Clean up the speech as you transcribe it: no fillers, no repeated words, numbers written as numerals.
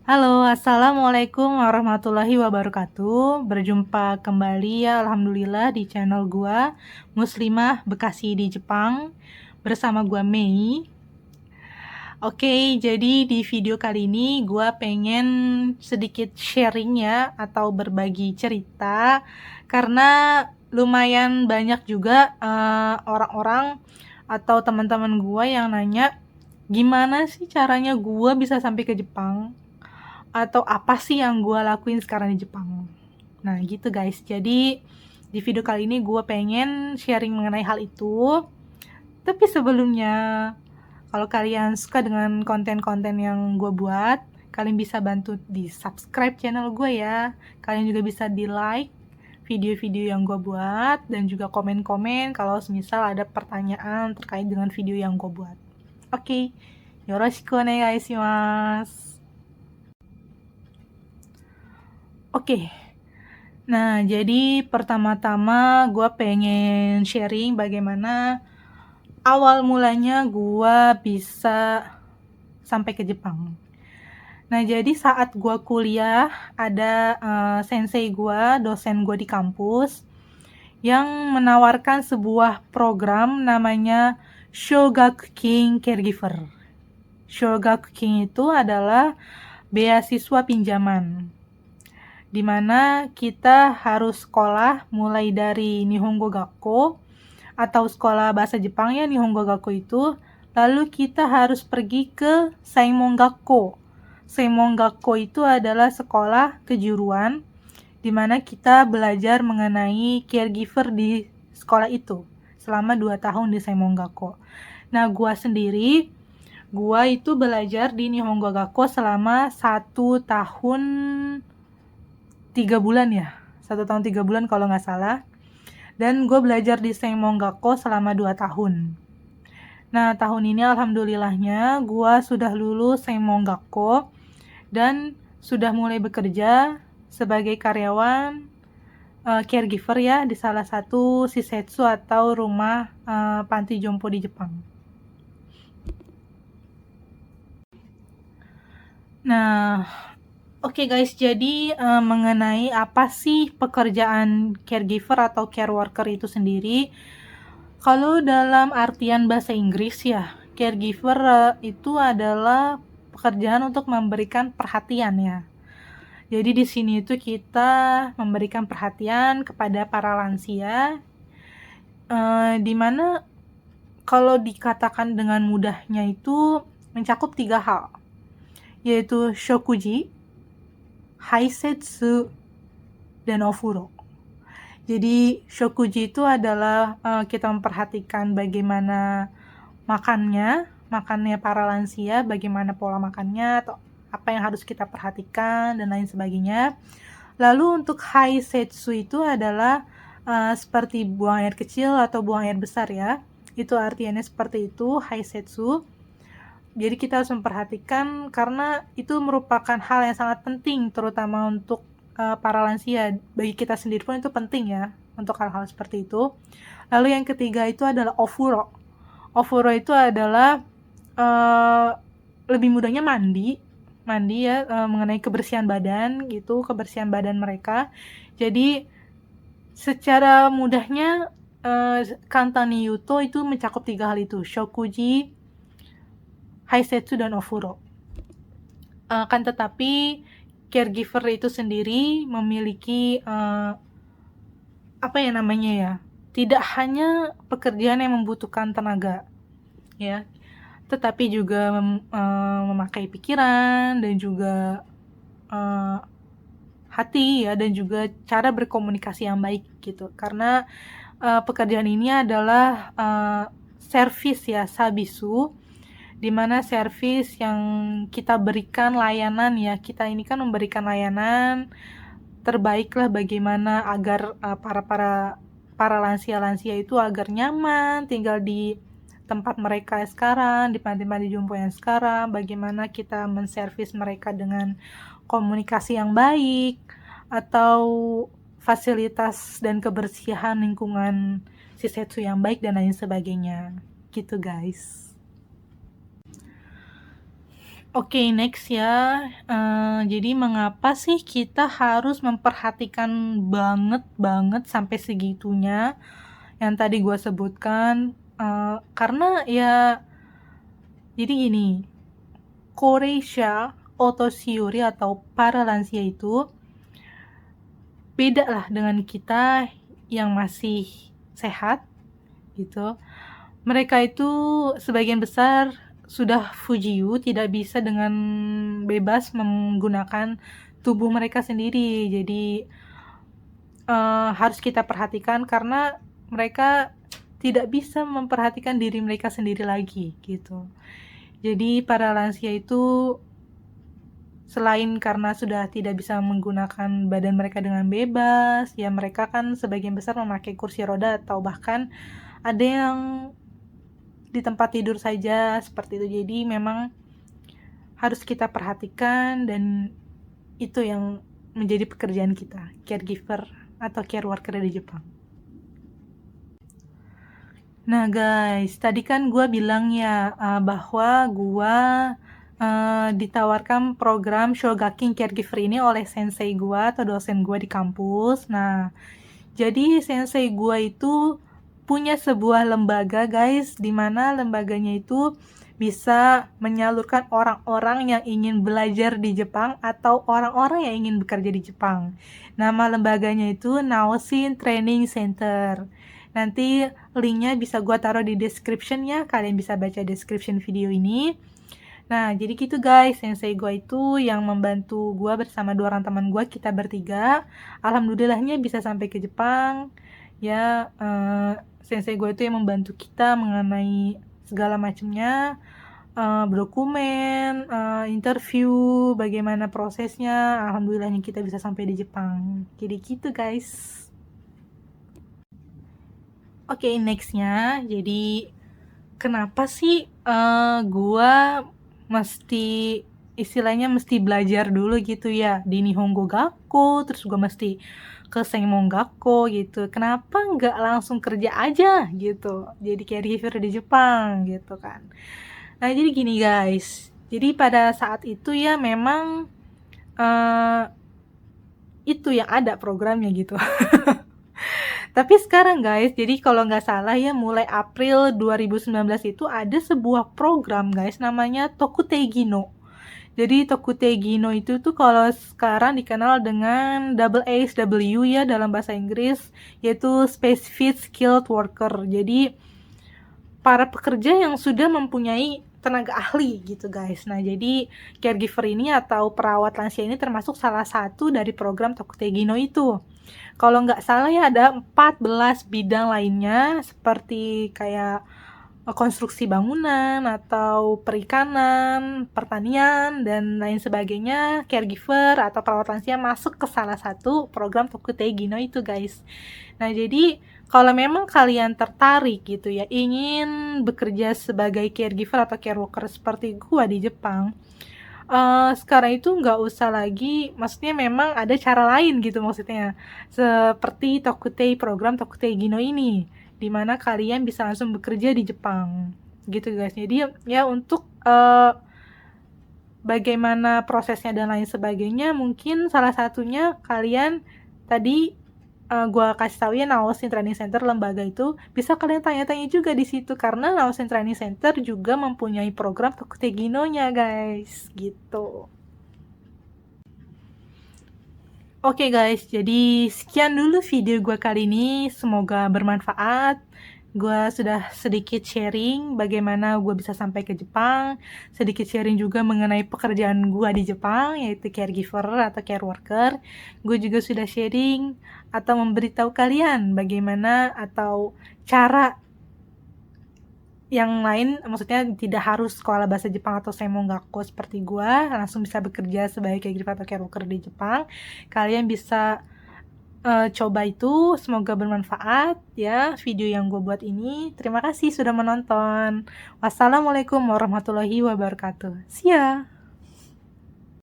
Halo, assalamualaikum warahmatullahi wabarakatuh. Berjumpa kembali ya, alhamdulillah di channel gua Muslimah Bekasi di Jepang bersama gua Mei. Oke, jadi di video kali ini gua pengen sedikit sharing ya atau berbagi cerita karena lumayan banyak juga orang-orang atau teman-teman gua yang nanya gimana sih caranya gua bisa sampai ke Jepang. Atau apa sih yang gue lakuin sekarang di Jepang. Nah gitu guys, jadi di video kali ini gue pengen sharing mengenai hal itu. Tapi sebelumnya, kalau kalian suka dengan konten-konten yang gue buat, kalian bisa bantu di subscribe channel gue ya. Kalian juga bisa di like video-video yang gue buat, dan juga komen-komen kalau misal ada pertanyaan terkait dengan video yang gue buat. Oke, yoroshiku onegai shimasu. Oke, nah jadi pertama-tama gue pengen sharing bagaimana awal mulanya gue bisa sampai ke Jepang. Nah jadi saat gue kuliah ada sensei gue, dosen gue di kampus yang menawarkan sebuah program namanya Shogakukin Caregiver. Shogakukin itu adalah beasiswa pinjaman, di mana kita harus sekolah mulai dari Nihongo Gakko atau sekolah bahasa Jepang ya, Nihongo Gakko itu, lalu kita harus pergi ke Seimon Gakko. Seimon Gakko itu adalah sekolah kejuruan di mana kita belajar mengenai caregiver di sekolah itu selama 2 tahun di Seimon Gakko. Nah, gua itu belajar di Nihongo Gakko selama 1 tahun 3 bulan ya, 1 tahun 3 bulan kalau nggak salah. Dan gue belajar di Seimon Gakko selama 2 tahun. Nah, tahun ini alhamdulillahnya gue sudah lulus Seimon Gakko dan sudah mulai bekerja sebagai karyawan caregiver ya di salah satu shisetsu atau rumah panti jompo di Jepang. Nah, oke guys, jadi mengenai apa sih pekerjaan caregiver atau care worker itu sendiri. Kalau dalam artian bahasa Inggris ya, caregiver itu adalah pekerjaan untuk memberikan perhatian ya. Jadi di sini itu kita memberikan perhatian kepada para lansia, di mana kalau dikatakan dengan mudahnya itu mencakup 3 hal, yaitu shokuji, haisetsu, dan ofuro. Jadi shokuji itu adalah kita memperhatikan bagaimana makannya para lansia, bagaimana pola makannya atau apa yang harus kita perhatikan dan lain sebagainya. Lalu untuk haisetsu itu adalah seperti buang air kecil atau buang air besar ya. Itu artinya seperti itu, haisetsu. Jadi kita harus memperhatikan karena itu merupakan hal yang sangat penting terutama untuk para lansia. Bagi kita sendiri pun itu penting ya untuk hal-hal seperti itu. Lalu yang ketiga itu adalah ofuro. Ofuro itu adalah lebih mudahnya mandi ya, mengenai kebersihan badan gitu, kebersihan badan mereka. Jadi secara mudahnya Kantani Yuto itu mencakup 3 hal itu, shokuji, haisetsu, dan ofuro. Kan tetapi caregiver itu sendiri memiliki apa ya namanya ya, tidak hanya pekerjaan yang membutuhkan tenaga ya, tetapi juga memakai pikiran dan juga hati ya, dan juga cara berkomunikasi yang baik gitu. Karena pekerjaan ini adalah servis ya, sabisu, dimana servis yang kita berikan layanan ya, kita ini kan memberikan layanan terbaik lah bagaimana agar para lansia-lansia itu agar nyaman tinggal di tempat mereka sekarang, di panti-panti jompo yang sekarang, bagaimana kita menservis mereka dengan komunikasi yang baik atau fasilitas dan kebersihan lingkungan shisetsu yang baik dan lain sebagainya gitu guys. Oke, next ya. Jadi mengapa sih kita harus memperhatikan banget banget sampai segitunya, yang tadi gua sebutkan, karena ya jadi gini, Korea Otoshiyori atau para lansia itu beda lah dengan kita yang masih sehat gitu. Mereka itu sebagian besar sudah fujiu, tidak bisa dengan bebas menggunakan tubuh mereka sendiri. Jadi, harus kita perhatikan karena mereka tidak bisa memperhatikan diri mereka sendiri lagi, gitu. Jadi para lansia itu selain karena sudah tidak bisa menggunakan badan mereka dengan bebas, ya mereka kan sebagian besar memakai kursi roda atau bahkan ada yang di tempat tidur saja seperti itu. Jadi memang harus kita perhatikan dan itu yang menjadi pekerjaan kita, caregiver atau care worker di Jepang. Nah guys, tadi kan gue bilang ya bahwa gue ditawarkan program Shogakin Caregiver ini oleh sensei gue atau dosen gue di kampus. Nah, jadi sensei gue itu punya sebuah lembaga guys, di mana lembaganya itu bisa menyalurkan orang-orang yang ingin belajar di Jepang atau orang-orang yang ingin bekerja di Jepang. Nama lembaganya itu Naosin Training Center. Nanti linknya bisa gua taruh di description ya, kalian bisa baca description video ini. Nah, jadi gitu guys, sensei gua itu yang membantu gua bersama 2 orang teman gua, kita bertiga. Alhamdulillahnya bisa sampai ke Jepang. Ya, sensei gua itu yang membantu kita mengenai segala macamnya, dokumen, interview, bagaimana prosesnya. Alhamdulillahnya kita bisa sampai di Jepang. Jadi gitu guys. Oke, next-nya, jadi kenapa sih gua mesti istilahnya mesti belajar dulu gitu ya di Nihongo Gakko, terus gua mesti ke Seimon Gakko gitu. Kenapa nggak langsung kerja aja gitu, jadi caregiver di Jepang gitu kan. Nah jadi gini guys, jadi pada saat itu ya memang itu yang ada programnya gitu. Tapi sekarang guys, jadi kalau nggak salah ya mulai April 2019 itu ada sebuah program guys namanya Tokutegi no. Jadi Tokutegi no itu tuh kalau sekarang dikenal dengan double SW ya dalam bahasa Inggris, yaitu Specific Skilled Worker. Jadi para pekerja yang sudah mempunyai tenaga ahli gitu guys. Nah jadi caregiver ini atau perawat lansia ini termasuk salah satu dari program Tokutegi no itu. Kalau nggak salah ya ada 14 bidang lainnya seperti kayak konstruksi bangunan atau perikanan, pertanian, dan lain sebagainya. Caregiver atau perawat lansia masuk ke salah satu program Tokutegi no itu guys. Nah jadi kalau memang kalian tertarik gitu ya ingin bekerja sebagai caregiver atau care worker seperti gua di Jepang, sekarang itu nggak usah lagi, maksudnya memang ada cara lain gitu maksudnya, seperti program Tokutegi no ini, di mana kalian bisa langsung bekerja di Jepang, gitu guys. Jadi ya untuk bagaimana prosesnya dan lain sebagainya, mungkin salah satunya kalian tadi gua kasih tahu ya Naosin Training Center lembaga itu bisa kalian tanya-tanya juga di situ karena Naosin Training Center juga mempunyai program Tokutegi no-nya guys gitu. Oke guys, jadi sekian dulu video gua kali ini, semoga bermanfaat. Gua sudah sedikit sharing bagaimana gua bisa sampai ke Jepang, sedikit sharing juga mengenai pekerjaan gua di Jepang, yaitu caregiver atau care worker. Gue juga sudah sharing atau memberitahu kalian bagaimana atau cara yang lain, maksudnya tidak harus sekolah bahasa Jepang atau Seimon Gakko seperti gua, langsung bisa bekerja sebagai caregiver atau care worker di Jepang. Kalian bisa coba itu, semoga bermanfaat ya video yang gue buat ini. Terima kasih sudah menonton. Wassalamualaikum warahmatullahi wabarakatuh. See ya.